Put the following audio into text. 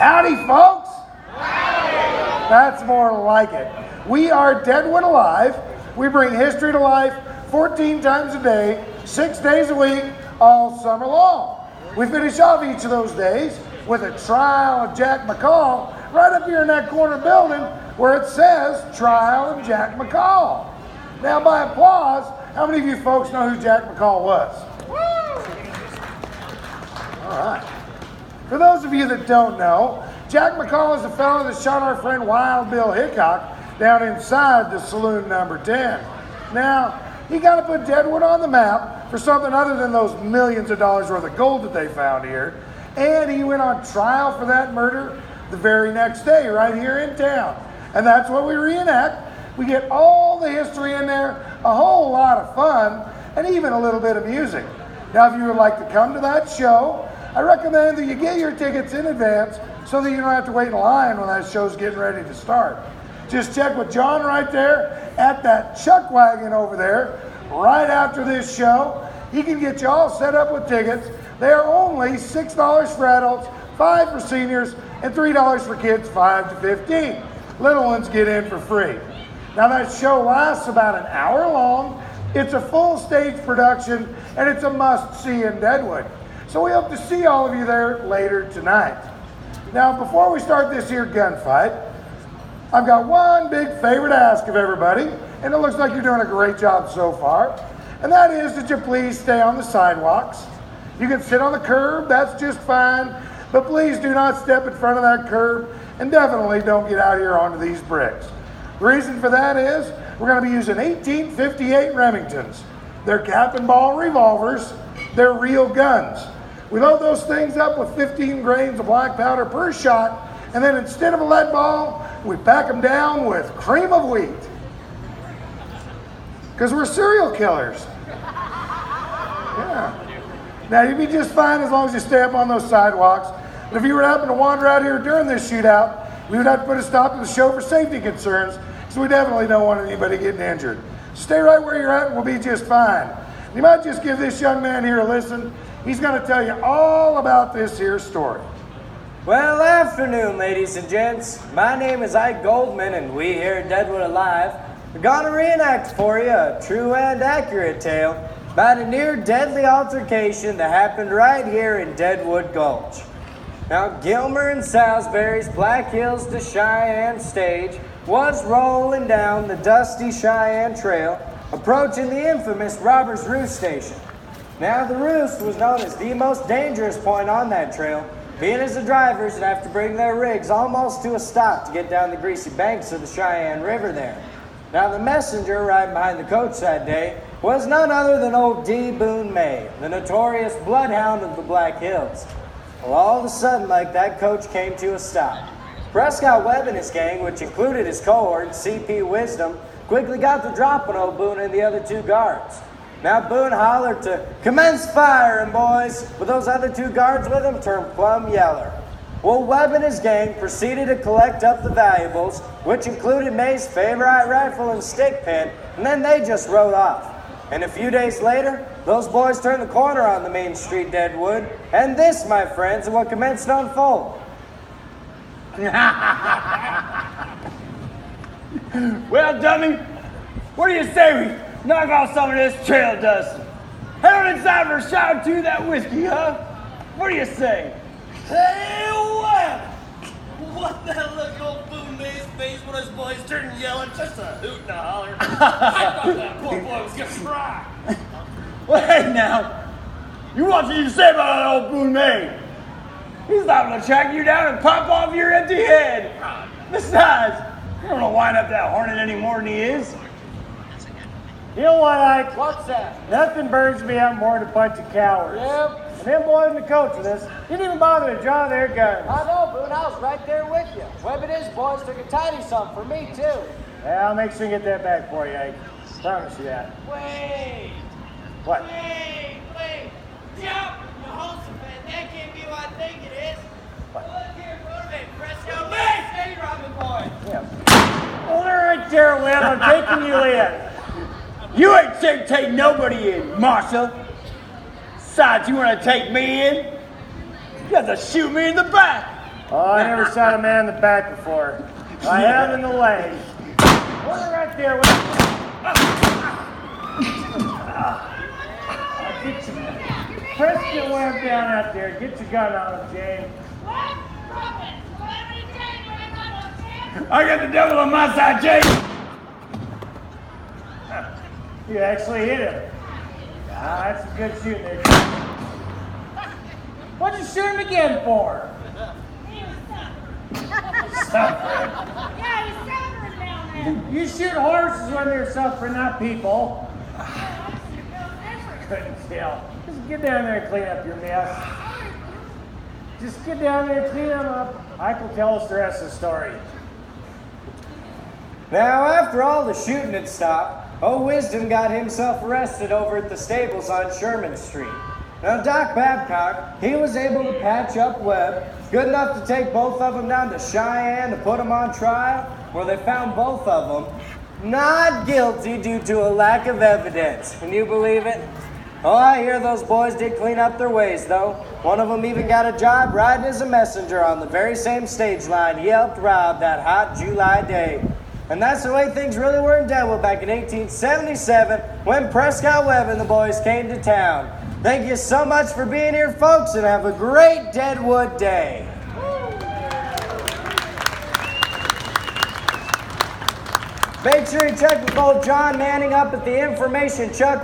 Howdy, folks. Howdy. That's more like it. We are Deadwood Alive. We bring history to life 14 times a day, 6 days a week, all summer long. We finish off each of those days with a trial of Jack McCall right up here in that corner building where it says Trial of Jack McCall. Now, by applause, how many of you folks know who Jack McCall was? All right. For those of you that don't know, Jack McCall is the fellow that shot our friend Wild Bill Hickok down inside the saloon number 10. Now, he got to put Deadwood on the map for something other than those millions of dollars worth of gold that they found here. And he went on trial for that murder the very next day right here in town. And that's what we reenact. We get all the history in there, a whole lot of fun, and even a little bit of music. Now, if you would like to come to that show, I recommend that you get your tickets in advance so that you don't have to wait in line when that show's getting ready to start. Just check with John right there at that chuck wagon over there right after this show. He can get you all set up with tickets. They are only $6 for adults, $5 for seniors, and $3 for kids 5 to 15. Little ones get in for free. Now that show lasts about an hour long. It's a full stage production and it's a must-see in Deadwood. So we hope to see all of you there later tonight. Now before we start this here gunfight, I've got one big favor to ask of everybody, and it looks like you're doing a great job so far, and that is that you please stay on the sidewalks. You can sit on the curb, that's just fine, but please do not step in front of that curb, and definitely don't get out here onto these bricks. The reason for that is we're going to be using 1858 Remingtons. They're cap and ball revolvers. They're real guns. We load those things up with 15 grains of black powder per shot, and then instead of a lead ball, we pack them down with cream of wheat. Because we're serial killers. Yeah. Now, you'd be just fine as long as you stay up on those sidewalks. But if you were to happen to wander out here during this shootout, we would have to put a stop to the show for safety concerns, so we definitely don't want anybody getting injured. Stay right where you're at and we'll be just fine. You might just give this young man here a listen. He's going to tell you all about this here story. Well, afternoon, ladies and gents. My name is Ike Goldman, and we here at Deadwood Alive are going to reenact for you a true and accurate tale about a near deadly altercation that happened right here in Deadwood Gulch. Now, Gilmer and Salisbury's Black Hills to Cheyenne stage was rolling down the dusty Cheyenne Trail, approaching the infamous Robbers Roost Station. Now, the Roost was known as the most dangerous point on that trail, being as the drivers would have to bring their rigs almost to a stop to get down the greasy banks of the Cheyenne River there. Now, the messenger riding behind the coach that day was none other than old D. Boone May, the notorious bloodhound of the Black Hills. Well, all of a sudden, like that coach came to a stop. Prescott Webb and his gang, which included his cohort, C.P. Wisdom, quickly got the drop on old Boone and the other two guards. Now Boone hollered to commence firing, boys, but those other two guards with him turned plumb yeller. Well, Webb and his gang proceeded to collect up the valuables, which included May's favorite rifle and stick pin, and then they just rode off. And a few days later, those boys turned the corner on the main street Deadwood, and this, my friends, is what commenced to unfold. Well, dummy, what do you say we knock off some of this trail dust? Head on inside for a shot or two of that whiskey, huh? What do you say? Hey, what? What that look old Boone May's face when his boys turned yelling? Just a hoot and a holler. I thought that poor boy was gonna cry. Well, hey now, you what you say about that old Boone May? He's liable to track you down and pop off your empty head. Besides, you don't want to wind up that hornet any more than he is. You know what, Ike? What's that? Nothing burns me up more than a bunch of cowards. Yep. And them boys in the coach with us didn't even bother to draw their guns. I know, Boone. I was right there with you. Webb and his boys took a tidy sum for me, too. Yeah, I'll make sure and get that back for you, Ike. Promise you that. Wait. What? Wait. Jump. The wholesome man. That can't be what I think it is. What? Look here, Motivate. Prescott May. Hey, Robin boy. Yeah. Hold it right there, Webb. I'm taking you in. You ain't take nobody in, Marshal. Besides, you want to take me in? You got to shoot me in the back. Oh, I never shot a man in the back before. I have in the leg. Hold it right there. Get your, press your lamp down out there. Get your gun on him, Jane. I got the devil on my side, Jake. You actually hit him. Ah, that's some good shooting there. What'd you shoot him again for? Suffering. Yeah, he's suffering down there. You shoot horses when they're suffering, not people. Couldn't tell. Just get down there and clean up your mess. Just get down there and clean them up. Ike will tell us the rest of the story. Now, after all the shooting had stopped, old Wisdom got himself arrested over at the stables on Sherman Street. Now, Doc Babcock, he was able to patch up Webb, good enough to take both of them down to Cheyenne to put them on trial, where they found both of them not guilty due to a lack of evidence. Can you believe it? Oh, I hear those boys did clean up their ways, though. One of them even got a job riding as a messenger on the very same stage line he helped rob that hot July day. And that's the way things really were in Deadwood back in 1877 when Prescott Webb and the boys came to town. Thank you so much for being here, folks, and have a great Deadwood day. Make sure you check with old John Manning up at the information truck.